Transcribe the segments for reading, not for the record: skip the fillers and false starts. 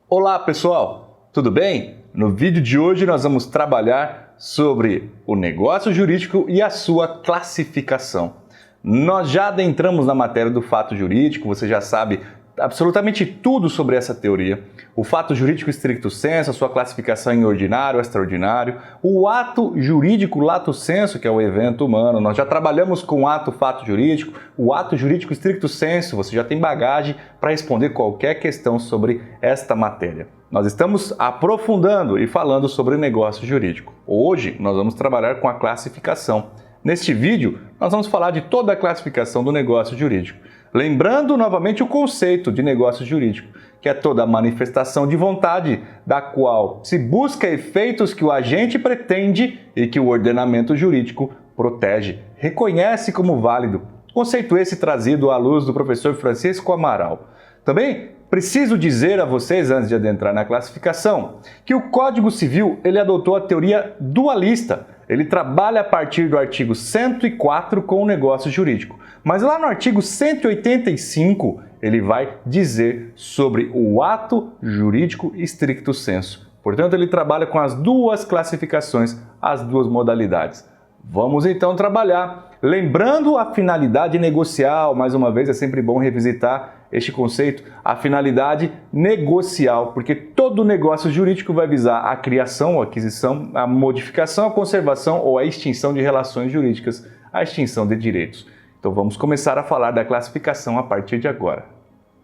Olá pessoal, tudo bem? No vídeo de hoje nós vamos trabalhar sobre o negócio jurídico e a sua classificação. Nós já adentramos na matéria do fato jurídico, você já sabe absolutamente tudo sobre essa teoria. O fato jurídico stricto sensu, a sua classificação em ordinário, extraordinário, o ato jurídico lato sensu, que é o evento humano. Nós já trabalhamos com o ato fato jurídico, o ato jurídico stricto sensu, você já tem bagagem para responder qualquer questão sobre esta matéria. Nós estamos aprofundando e falando sobre negócio jurídico. Hoje nós vamos trabalhar com a classificação. Neste vídeo, nós vamos falar de toda a classificação do negócio jurídico. Lembrando novamente o conceito de negócio jurídico, que é toda a manifestação de vontade da qual se busca efeitos que o agente pretende e que o ordenamento jurídico protege, reconhece como válido. Conceito esse trazido à luz do professor Francisco Amaral. Também preciso dizer a vocês, antes de adentrar na classificação, que o Código Civil ele adotou a teoria dualista. Ele trabalha a partir do artigo 104 com o negócio jurídico. Mas lá no artigo 185, ele vai dizer sobre o ato jurídico stricto sensu. Portanto, ele trabalha com as duas classificações, as duas modalidades. Vamos então trabalhar. Lembrando a finalidade negocial, mais uma vez é sempre bom revisitar este conceito, a finalidade negocial, porque todo negócio jurídico vai visar a criação, a aquisição, a modificação, a conservação ou a extinção de relações jurídicas, a extinção de direitos. Então vamos começar a falar da classificação a partir de agora.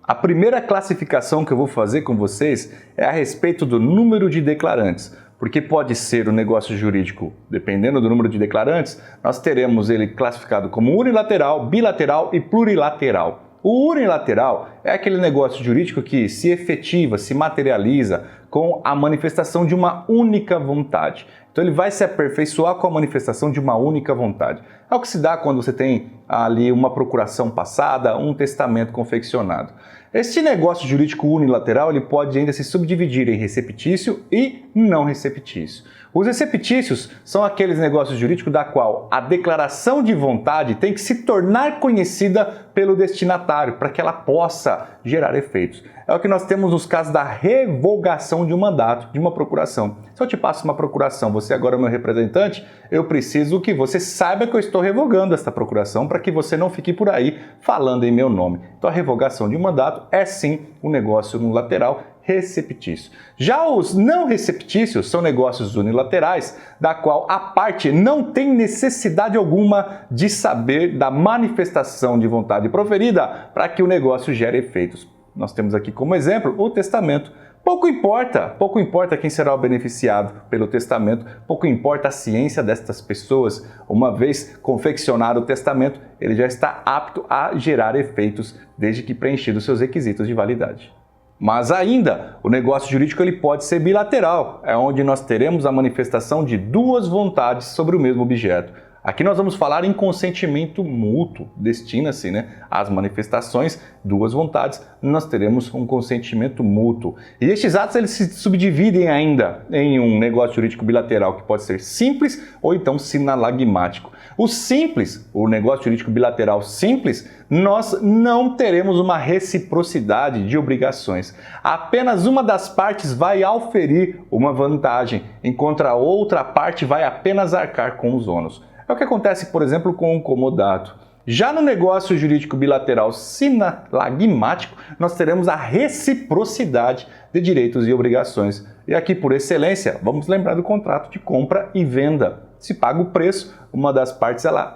A primeira classificação que eu vou fazer com vocês é a respeito do número de declarantes. Porque pode ser o negócio jurídico, dependendo do número de declarantes, nós teremos ele classificado como unilateral, bilateral e plurilateral. O unilateral é aquele negócio jurídico que se efetiva, se materializa com a manifestação de uma única vontade. Então ele vai se aperfeiçoar com a manifestação de uma única vontade. É o que se dá quando você tem ali uma procuração passada, um testamento confeccionado. Este negócio jurídico unilateral ele pode ainda se subdividir em receptício e não receptício. Os receptícios são aqueles negócios jurídicos da qual a declaração de vontade tem que se tornar conhecida pelo destinatário para que ela possa gerar efeitos. É o que nós temos nos casos da revogação de um mandato, de uma procuração. Se eu te passo uma procuração, você agora é meu representante, eu preciso que você saiba que eu estou revogando esta procuração para que você não fique por aí falando em meu nome. Então a revogação de um mandato é sim um negócio unilateral receptício. Já os não receptícios são negócios unilaterais, da qual a parte não tem necessidade alguma de saber da manifestação de vontade proferida para que o negócio gere efeitos. Nós temos aqui como exemplo o testamento. Pouco importa quem será o beneficiado pelo testamento, pouco importa a ciência destas pessoas. Uma vez confeccionado o testamento, ele já está apto a gerar efeitos desde que preenchidos seus requisitos de validade. Mas ainda, o negócio jurídico ele pode ser bilateral, é onde nós teremos a manifestação de duas vontades sobre o mesmo objeto. Aqui nós vamos falar em consentimento mútuo, destina-se às manifestações, duas vontades, nós teremos um consentimento mútuo. E estes atos eles se subdividem ainda em um negócio jurídico bilateral que pode ser simples ou então sinalagmático. O simples, o negócio jurídico bilateral simples, nós não teremos uma reciprocidade de obrigações. Apenas uma das partes vai auferir uma vantagem, enquanto a outra parte vai apenas arcar com os ônus. É o que acontece, por exemplo, com o comodato. Já no negócio jurídico bilateral sinalagmático, nós teremos a reciprocidade de direitos e obrigações. E aqui, por excelência, vamos lembrar do contrato de compra e venda. Se paga o preço, uma das partes ela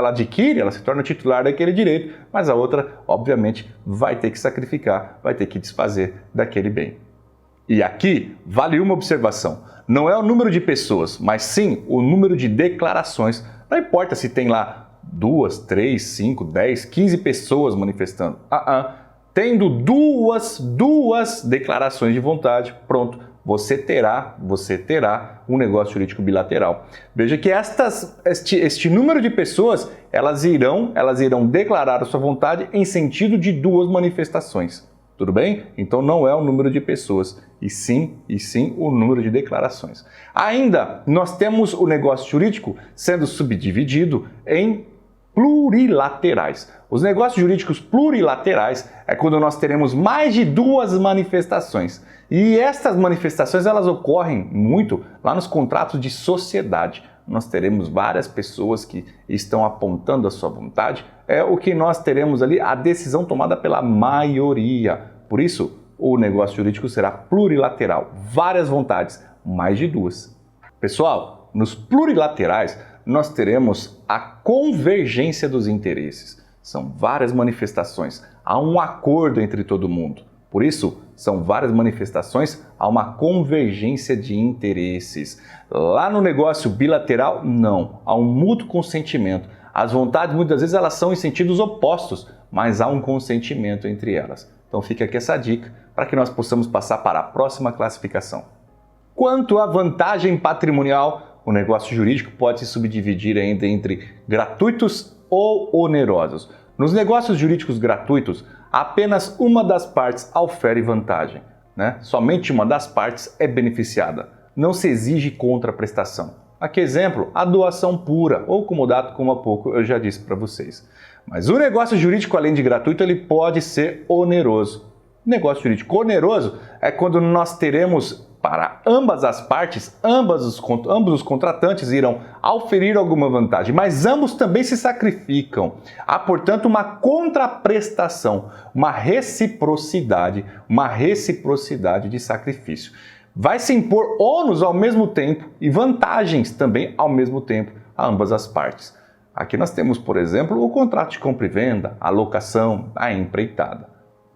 adquire, ela se torna titular daquele direito, mas a outra, obviamente, vai ter que sacrificar, vai ter que desfazer daquele bem. E aqui vale uma observação. Não é o número de pessoas, mas sim o número de declarações. Não importa se tem lá 2, 3, 5, 10, 15 pessoas manifestando. Tendo duas declarações de vontade, pronto, você terá um negócio jurídico bilateral. Veja que este número de pessoas, elas irão declarar a sua vontade em sentido de duas manifestações. Tudo bem? Então não é o número de pessoas, e sim o número de declarações. Ainda, nós temos o negócio jurídico sendo subdividido em plurilaterais. Os negócios jurídicos plurilaterais é quando nós teremos mais de duas manifestações. E estas manifestações elas ocorrem muito lá nos contratos de sociedade. Nós teremos várias pessoas que estão apontando a sua vontade. É o que nós teremos ali, a decisão tomada pela maioria. Por isso, o negócio jurídico será plurilateral. Várias vontades, mais de duas. Pessoal, nos plurilaterais, nós teremos a convergência dos interesses. São várias manifestações, há um acordo entre todo mundo. Por isso, são várias manifestações, há uma convergência de interesses. Lá no negócio bilateral, não, há um mútuo consentimento. As vontades, muitas vezes, elas são em sentidos opostos, mas há um consentimento entre elas. Então fica aqui essa dica para que nós possamos passar para a próxima classificação. Quanto à vantagem patrimonial, o negócio jurídico pode se subdividir ainda entre gratuitos ou onerosos. Nos negócios jurídicos gratuitos, apenas uma das partes ofere vantagem, Somente uma das partes é beneficiada. Não se exige contraprestação. Aqui exemplo, a doação pura ou comodato, como há pouco eu já disse para vocês. Mas o negócio jurídico, além de gratuito, ele pode ser oneroso. Negócio jurídico oneroso é quando nós teremos para ambas as partes, ambos os contratantes irão oferir alguma vantagem, mas ambos também se sacrificam. Há, portanto, uma contraprestação, uma reciprocidade de sacrifício. Vai se impor ônus ao mesmo tempo e vantagens também ao mesmo tempo a ambas as partes. Aqui nós temos, por exemplo, o contrato de compra e venda, a locação, a empreitada.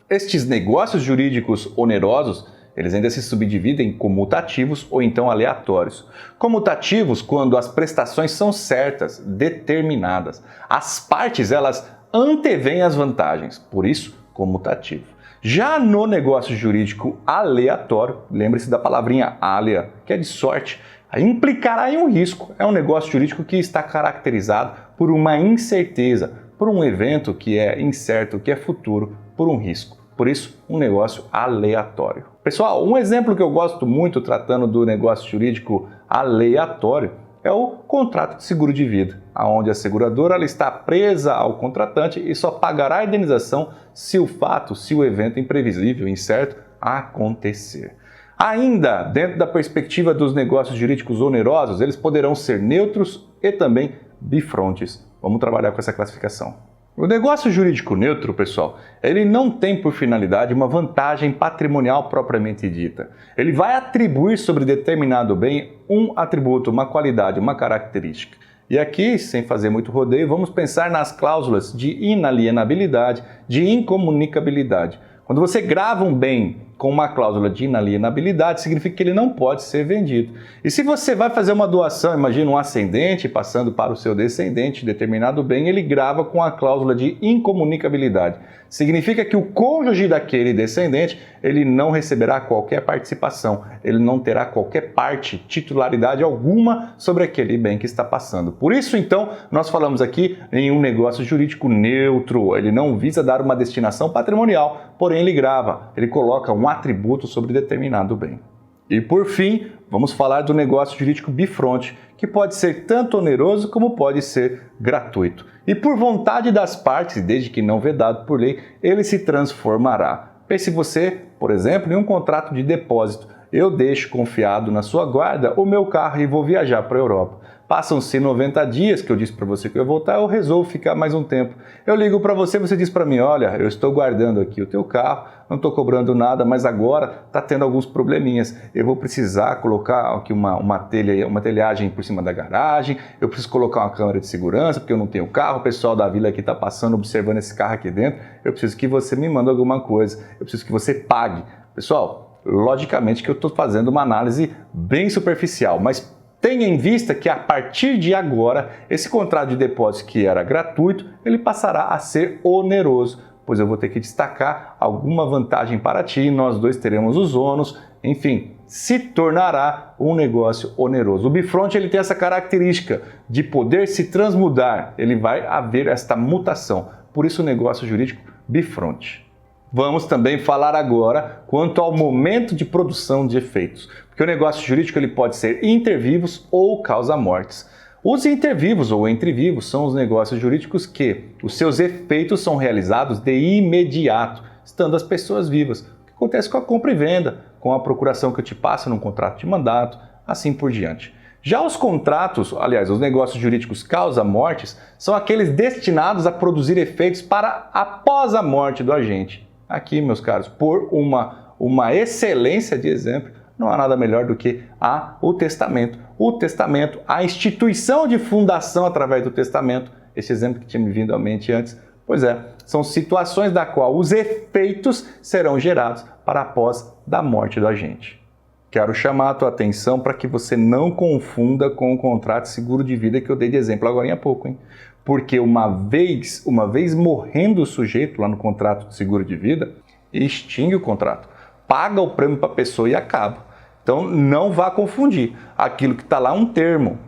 Estes negócios jurídicos onerosos, eles ainda se subdividem em comutativos ou então aleatórios. Comutativos, quando as prestações são certas, determinadas. As partes, elas antevêm as vantagens, por isso, comutativo. Já no negócio jurídico aleatório, lembre-se da palavrinha alea, que é de sorte, implicará em um risco. É um negócio jurídico que está caracterizado por uma incerteza, por um evento que é incerto, que é futuro, por um risco. Por isso, um negócio aleatório. Pessoal, um exemplo que eu gosto muito tratando do negócio jurídico aleatório é o contrato de seguro de vida, onde a seguradora ela está presa ao contratante e só pagará a indenização se o evento imprevisível, incerto, acontecer. Ainda, dentro da perspectiva dos negócios jurídicos onerosos, eles poderão ser neutros e também bifrontes. Vamos trabalhar com essa classificação. O negócio jurídico neutro, pessoal, ele não tem por finalidade uma vantagem patrimonial propriamente dita. Ele vai atribuir sobre determinado bem um atributo, uma qualidade, uma característica. E aqui, sem fazer muito rodeio, vamos pensar nas cláusulas de inalienabilidade, de incomunicabilidade. Quando você grava um bem com uma cláusula de inalienabilidade, significa que ele não pode ser vendido. E se você vai fazer uma doação, imagina um ascendente passando para o seu descendente, determinado bem, ele grava com a cláusula de incomunicabilidade. Significa que o cônjuge daquele descendente, ele não receberá qualquer participação, ele não terá qualquer parte, titularidade alguma sobre aquele bem que está passando. Por isso, então, nós falamos aqui em um negócio jurídico neutro. Ele não visa dar uma destinação patrimonial, porém ele grava, ele coloca um atributo sobre determinado bem. E por fim, vamos falar do negócio jurídico bifronte, que pode ser tanto oneroso como pode ser gratuito. E por vontade das partes, desde que não vedado por lei, ele se transformará. Pense você, por exemplo, em um contrato de depósito. Eu deixo confiado na sua guarda o meu carro e vou viajar para a Europa. Passam-se 90 dias, que eu disse para você que eu ia voltar, eu resolvo ficar mais um tempo. Eu ligo para você, você diz para mim, olha, eu estou guardando aqui o teu carro, não estou cobrando nada, mas agora está tendo alguns probleminhas. Eu vou precisar colocar aqui uma telhagem por cima da garagem, eu preciso colocar uma câmera de segurança, porque eu não tenho carro, o pessoal da vila aqui está passando, observando esse carro aqui dentro, eu preciso que você me mande alguma coisa, eu preciso que você pague. Pessoal, logicamente que eu estou fazendo uma análise bem superficial, mas tenha em vista que a partir de agora, esse contrato de depósito que era gratuito, ele passará a ser oneroso, pois eu vou ter que destacar alguma vantagem para ti, nós dois teremos os ônus, enfim, se tornará um negócio oneroso. O bifronte ele tem essa característica de poder se transmudar, ele vai haver esta mutação, por isso o negócio jurídico bifronte. Vamos também falar agora quanto ao momento de produção de efeitos, porque o negócio jurídico ele pode ser inter vivos ou causa mortes. Os intervivos ou entrevivos são os negócios jurídicos que os seus efeitos são realizados de imediato, estando as pessoas vivas. O que acontece com a compra e venda, com a procuração que eu te passo num contrato de mandato, assim por diante. Já os contratos, aliás, os negócios jurídicos causa-mortes, são aqueles destinados a produzir efeitos para após a morte do agente. Aqui, meus caros, por uma excelência de exemplo, não há nada melhor do que o testamento. O testamento, a instituição de fundação através do testamento, esse exemplo que tinha me vindo à mente antes, pois é, são situações da qual os efeitos serão gerados para após da morte do agente. Quero chamar a tua atenção para que você não confunda com o contrato de seguro de vida que eu dei de exemplo agora há pouco, hein? Porque uma vez morrendo o sujeito lá no contrato de seguro de vida, extingue o contrato, paga o prêmio para a pessoa e acaba. Então não vá confundir. Aquilo que está lá é um termo,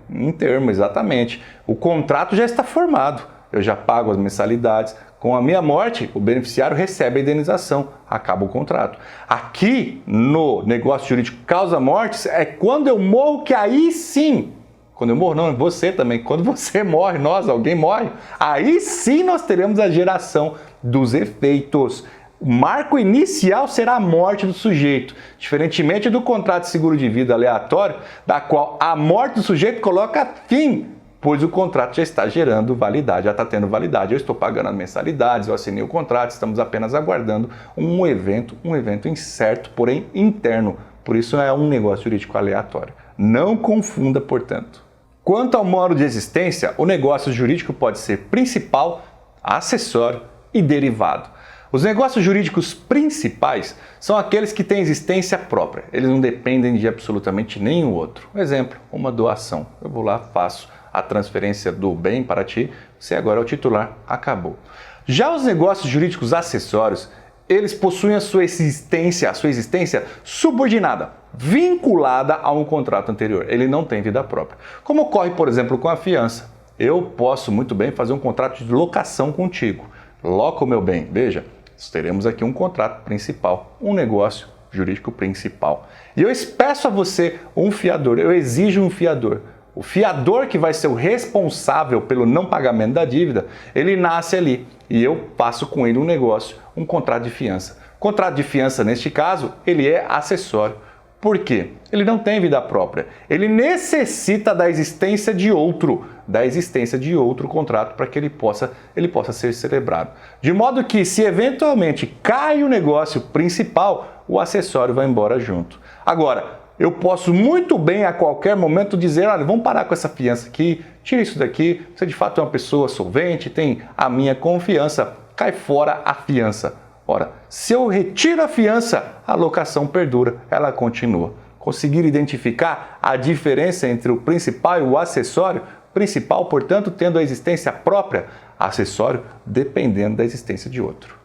exatamente. O contrato já está formado, eu já pago as mensalidades. Com a minha morte, o beneficiário recebe a indenização, acaba o contrato. Aqui no negócio jurídico causa-mortes é quando eu morro que aí sim, quando eu morro não, você também, quando você morre, alguém morre, aí sim nós teremos a geração dos efeitos. O marco inicial será a morte do sujeito, diferentemente do contrato de seguro de vida aleatório, da qual a morte do sujeito coloca fim, pois o contrato já está gerando validade, já está tendo validade. Eu estou pagando as mensalidades, eu assinei o contrato, estamos apenas aguardando um evento incerto, porém interno. Por isso é um negócio jurídico aleatório. Não confunda, portanto. Quanto ao modo de existência, o negócio jurídico pode ser principal, acessório e derivado. Os negócios jurídicos principais são aqueles que têm existência própria. Eles não dependem de absolutamente nenhum outro. Exemplo, uma doação. Eu vou lá, faço a transferência do bem para ti, você agora é o titular, acabou. Já os negócios jurídicos acessórios, eles possuem a sua existência subordinada, vinculada a um contrato anterior. Ele não tem vida própria. Como ocorre, por exemplo, com a fiança. Eu posso muito bem fazer um contrato de locação contigo. Loca o meu bem. Veja, teremos aqui um contrato principal, um negócio jurídico principal. E eu peço a você um fiador, eu exijo um fiador. O fiador que vai ser o responsável pelo não pagamento da dívida, ele nasce ali e eu passo com ele um negócio, um contrato de fiança. O contrato de fiança, neste caso, ele é acessório. Por quê? Ele não tem vida própria. Ele necessita da existência de outro contrato para que ele possa ser celebrado. De modo que, se eventualmente cai o negócio principal, o acessório vai embora junto. Agora, eu posso muito bem a qualquer momento dizer, olha, vamos parar com essa fiança aqui, tira isso daqui, você de fato é uma pessoa solvente, tem a minha confiança, cai fora a fiança. Ora, se eu retiro a fiança, a locação perdura, ela continua. Conseguir identificar a diferença entre o principal e o acessório? Principal, portanto, tendo a existência própria, acessório dependendo da existência de outro.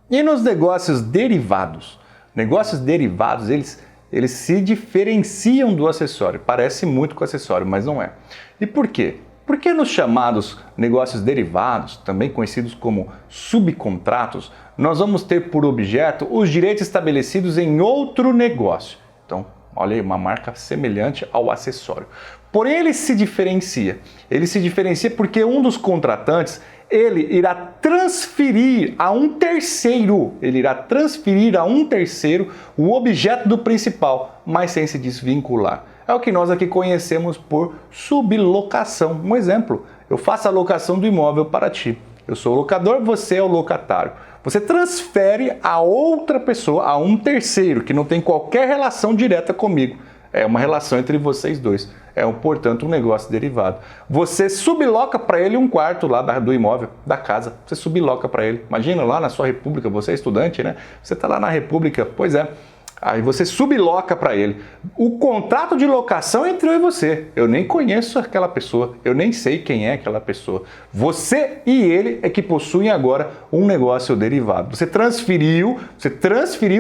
E nos negócios derivados? Negócios derivados, eles se diferenciam do acessório. Parece muito com o acessório, mas não é. E por quê? Porque nos chamados negócios derivados, também conhecidos como subcontratos, nós vamos ter por objeto os direitos estabelecidos em outro negócio. Então, olha aí, uma marca semelhante ao acessório. Porém, ele se diferencia. Ele se diferencia porque um dos contratantes, ele irá transferir a um terceiro, o objeto do principal, mas sem se desvincular. É o que nós aqui conhecemos por sublocação. Um exemplo, eu faço a locação do imóvel para ti. Eu sou o locador, você é o locatário. Você transfere a outra pessoa, a um terceiro, que não tem qualquer relação direta comigo. É uma relação entre vocês dois. É, portanto, um negócio derivado. Você subloca para ele um quarto lá do imóvel, da casa. Você subloca para ele. Imagina lá na sua república, você é estudante, né? Você está lá na república, pois é. Aí você subloca para ele. O contrato de locação é entre eu e você. Eu nem conheço aquela pessoa, eu nem sei quem é aquela pessoa. Você e ele é que possuem agora um negócio derivado. Você transferiu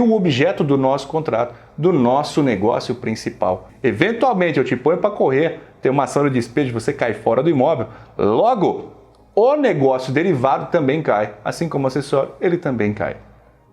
o objeto do nosso contrato, do nosso negócio principal. Eventualmente eu te ponho para correr, tem uma ação de despejo, você cai fora do imóvel. Logo, o negócio derivado também cai, assim como o acessório, ele também cai.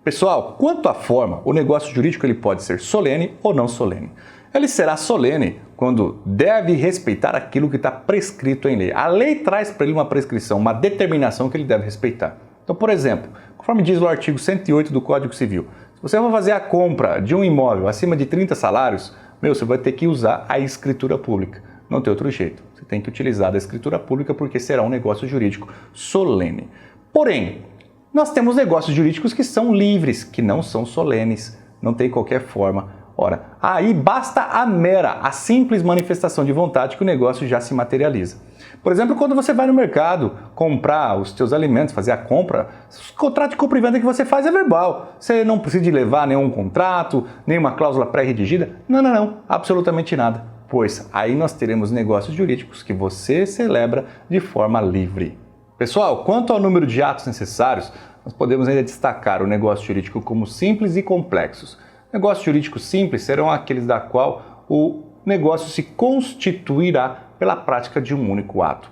Pessoal, quanto à forma, o negócio jurídico ele pode ser solene ou não solene. Ele será solene quando deve respeitar aquilo que está prescrito em lei. A lei traz para ele uma prescrição, uma determinação que ele deve respeitar. Então, por exemplo, conforme diz o artigo 108 do Código Civil, se você vai fazer a compra de um imóvel acima de 30 salários, você vai ter que usar a escritura pública. Não tem outro jeito. Você tem que utilizar a escritura pública porque será um negócio jurídico solene. Porém, nós temos negócios jurídicos que são livres, que não são solenes, não tem qualquer forma. Ora, aí basta a simples manifestação de vontade que o negócio já se materializa. Por exemplo, quando você vai no mercado comprar os seus alimentos, fazer a compra, o contrato de compra e venda que você faz é verbal. Você não precisa de levar nenhum contrato, nenhuma cláusula pré-redigida. Não, absolutamente nada. Pois aí nós teremos negócios jurídicos que você celebra de forma livre. Pessoal, quanto ao número de atos necessários, nós podemos ainda destacar o negócio jurídico como simples e complexos. Negócios jurídicos simples serão aqueles da qual o negócio se constituirá pela prática de um único ato.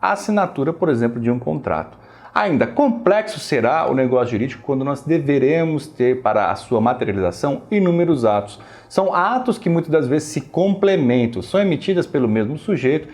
A assinatura, por exemplo, de um contrato. Ainda complexo será o negócio jurídico quando nós deveremos ter para a sua materialização inúmeros atos. São atos que muitas das vezes se complementam, são emitidas pelo mesmo sujeito,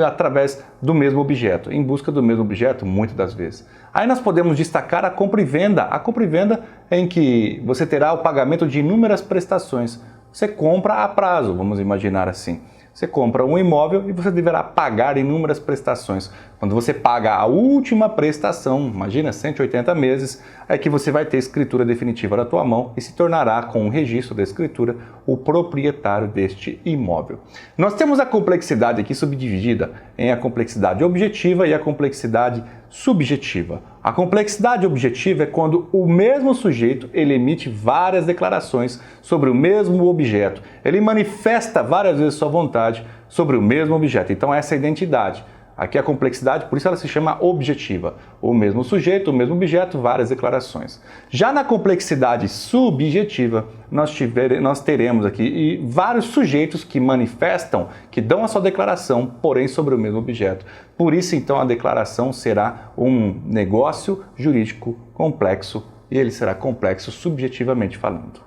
através do mesmo objeto, em busca do mesmo objeto, muitas das vezes. Aí nós podemos destacar a compra e venda. A compra e venda é em que você terá o pagamento de inúmeras prestações. Você compra a prazo, vamos imaginar assim. Você compra um imóvel e você deverá pagar inúmeras prestações. Quando você paga a última prestação, imagina 180 meses, é que você vai ter escritura definitiva na tua mão e se tornará, com o registro da escritura, o proprietário deste imóvel. Nós temos a complexidade aqui subdividida em a complexidade objetiva e a complexidade subjetiva. A complexidade objetiva é quando o mesmo sujeito ele emite várias declarações sobre o mesmo objeto. Ele manifesta várias vezes sua vontade sobre o mesmo objeto. Então essa é a identidade. Aqui a complexidade, por isso ela se chama objetiva. O mesmo sujeito, o mesmo objeto, várias declarações. Já na complexidade subjetiva, nós teremos aqui vários sujeitos que manifestam, que dão a sua declaração, porém sobre o mesmo objeto. Por isso, então, a declaração será um negócio jurídico complexo e ele será complexo subjetivamente falando.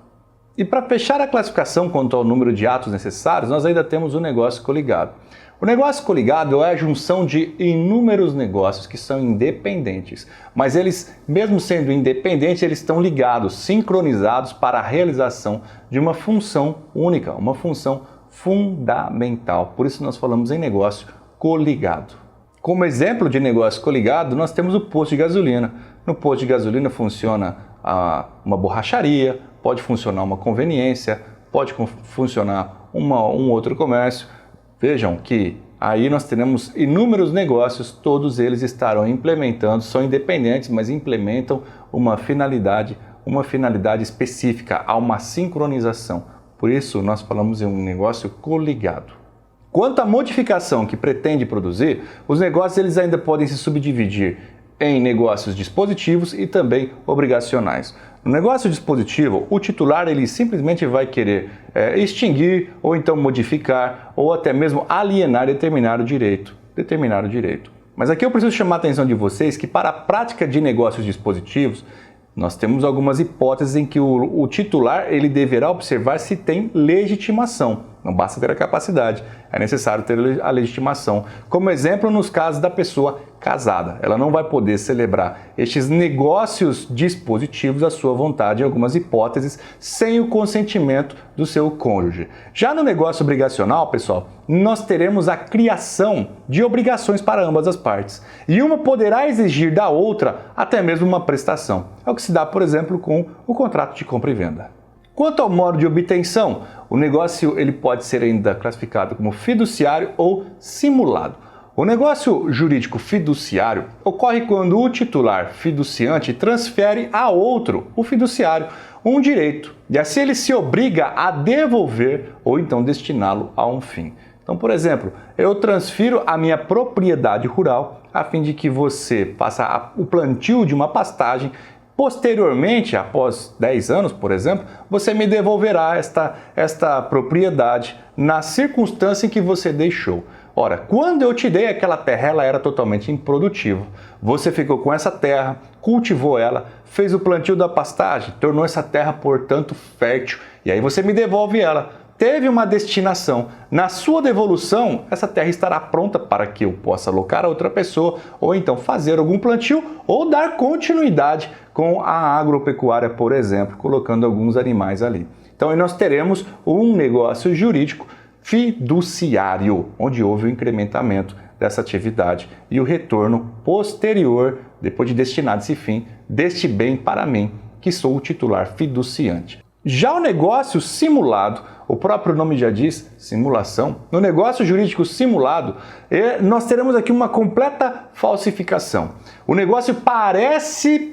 E para fechar a classificação quanto ao número de atos necessários, nós ainda temos o negócio coligado. O negócio coligado é a junção de inúmeros negócios que são independentes, mas eles, mesmo sendo independentes, eles estão ligados, sincronizados para a realização de uma função única, uma função fundamental. Por isso nós falamos em negócio coligado. Como exemplo de negócio coligado, nós temos o posto de gasolina. No posto de gasolina funciona uma borracharia, pode funcionar uma conveniência, pode funcionar um outro comércio. Vejam que aí nós teremos inúmeros negócios, todos eles estarão implementando, são independentes, mas implementam uma finalidade específica, há uma sincronização. Por isso nós falamos em um negócio coligado. Quanto à modificação que pretende produzir, os negócios eles ainda podem se subdividir em negócios dispositivos e também obrigacionais. No negócio dispositivo, o titular ele simplesmente vai querer extinguir ou então modificar ou até mesmo alienar determinado direito. Mas aqui eu preciso chamar a atenção de vocês que para a prática de negócios dispositivos, nós temos algumas hipóteses em que o titular ele deverá observar se tem legitimação. Não basta ter a capacidade, é necessário ter a legitimação. Como exemplo, nos casos da pessoa casada. Ela não vai poder celebrar estes negócios dispositivos à sua vontade, em algumas hipóteses, sem o consentimento do seu cônjuge. Já no negócio obrigacional, pessoal, nós teremos a criação de obrigações para ambas as partes. E uma poderá exigir da outra até mesmo uma prestação. É o que se dá, por exemplo, com o contrato de compra e venda. Quanto ao modo de obtenção, o negócio ele pode ser ainda classificado como fiduciário ou simulado. O negócio jurídico fiduciário ocorre quando o titular fiduciante transfere a outro, o fiduciário, um direito, e assim ele se obriga a devolver ou então destiná-lo a um fim. Então, por exemplo, eu transfiro a minha propriedade rural a fim de que você faça o plantio de uma pastagem. Posteriormente, após 10 anos, por exemplo, você me devolverá esta propriedade na circunstância em que você deixou. Ora, quando eu te dei aquela terra, ela era totalmente improdutiva. Você ficou com essa terra, cultivou ela, fez o plantio da pastagem, tornou essa terra, portanto, fértil. E aí você me devolve ela. teve uma destinação. Na sua devolução, essa terra estará pronta para que eu possa alocar a outra pessoa, ou então fazer algum plantio, ou dar continuidade com a agropecuária, por exemplo, colocando alguns animais ali. Então aí nós teremos um negócio jurídico fiduciário, onde houve o incrementamento dessa atividade e o retorno posterior, depois de destinado esse fim, deste bem para mim, que sou o titular fiduciante. Já o negócio simulado, o próprio nome já diz, simulação. No negócio jurídico simulado, nós teremos aqui uma completa falsificação. O negócio parece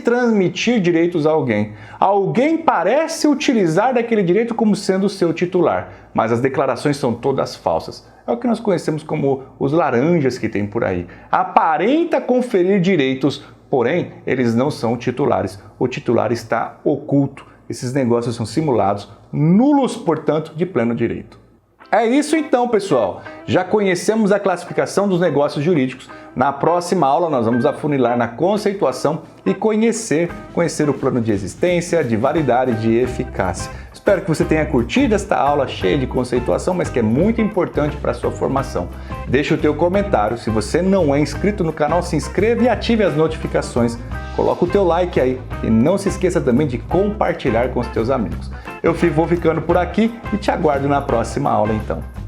transmitir direitos a alguém. Alguém parece utilizar daquele direito como sendo o seu titular, mas as declarações são todas falsas. É o que nós conhecemos como os laranjas que tem por aí. Aparenta conferir direitos, porém, eles não são titulares. O titular está oculto. Esses negócios são simulados, nulos, portanto, de pleno direito. É isso então, pessoal. Já conhecemos a classificação dos negócios jurídicos. Na próxima aula nós vamos afunilar na conceituação e conhecer o plano de existência, de validade e de eficácia. Espero que você tenha curtido esta aula cheia de conceituação, mas que é muito importante para a sua formação. Deixe o teu comentário. Se você não é inscrito no canal, se inscreva e ative as notificações. Coloca o teu like aí e não se esqueça também de compartilhar com os teus amigos. Eu vou ficando por aqui e te aguardo na próxima aula então.